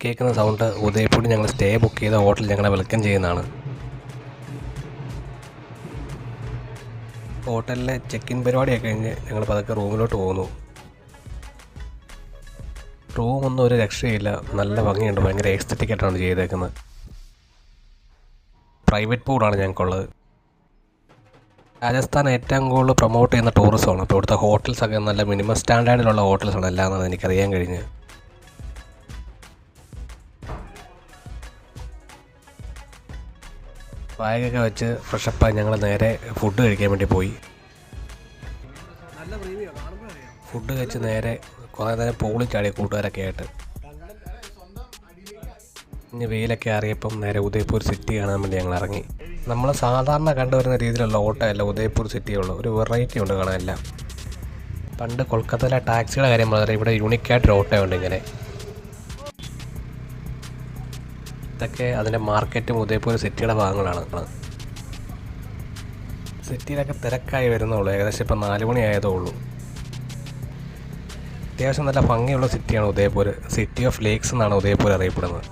കേൾക്കുന്ന സൗണ്ട് ഉദയപൂരിൽ ഞങ്ങൾ stay book ചെയ്ത ഹോട്ടൽ ഞങ്ങളെ വെൽക്കം ചെയ്യുന്നതാണ്. ഹോട്ടലിലെ ചെക്ക് ഇൻ പരിപാടിയൊക്കെ കഴിഞ്ഞ് ഞങ്ങൾ പതുക്കെ റൂമിലോട്ട് പോകുന്നു. റൂമൊന്നും ഒരു രക്ഷയില്ല, നല്ല ഭംഗിയുണ്ട്, ഭയങ്കര എസ്തെറ്റിക് ആയിട്ടാണ് ചെയ്തേക്കുന്നത്. പ്രൈവറ്റ് പൂളാണ് ഞങ്ങൾക്കുള്ളത്. രാജസ്ഥാൻ ഏറ്റവും കൂടുതൽ പ്രൊമോട്ട് ചെയ്യുന്ന ടൂറിസമാണ്. അപ്പോൾ ഇവിടുത്തെ ഹോട്ടൽസൊക്കെ നല്ല മിനിമം സ്റ്റാൻഡേർഡിലുള്ള ഹോട്ടൽസാണ് എല്ലാം എന്നാണ് എനിക്കറിയാൻ കഴിഞ്ഞത്. ബാഗൊക്കെ വെച്ച് ഫ്രഷപ്പായി ഞങ്ങൾ നേരെ ഫുഡ് കഴിക്കാൻ വേണ്ടി പോയി. ഫുഡ് കഴിച്ച് നേരെ കുറേ നേരം പൂളിൽ ചാടി കൂട്ടുകാരൊക്കെ ആയിട്ട്. ഇനി വെയിലൊക്കെ അറിയപ്പം നേരെ ഉദയ്പൂർ സിറ്റി കാണാൻ വേണ്ടി ഞങ്ങൾ ഇറങ്ങി. നമ്മൾ സാധാരണ കണ്ടുവരുന്ന രീതിയിലുള്ള ഓട്ടമല്ല ഉദയ്പൂർ സിറ്റിയുള്ള ഒരു വെറൈറ്റി ഉണ്ട് കാണാനില്ല. പണ്ട് കൊൽക്കത്തയിലെ ടാക്സിയുടെ കാര്യം പറഞ്ഞാൽ ഇവിടെ യൂണിക്കായിട്ടൊരു ഓട്ടമുണ്ട് ഇങ്ങനെ. ഇതൊക്കെ അതിൻ്റെ മാർക്കറ്റും ഉദയ്പൂർ സിറ്റിയുടെ ഭാഗങ്ങളാണ്. സിറ്റിയിലൊക്കെ തിരക്കായി വരുന്നുള്ളൂ. ഏകദേശം ഇപ്പം 4 മണി ആയതേ ഉള്ളൂ. അത്യാവശ്യം നല്ല ഭംഗിയുള്ള സിറ്റിയാണ് ഉദയ്പൂർ. സിറ്റി ഓഫ് ലേക്സ് എന്നാണ് ഉദയ്പൂർ അറിയപ്പെടുന്നത്.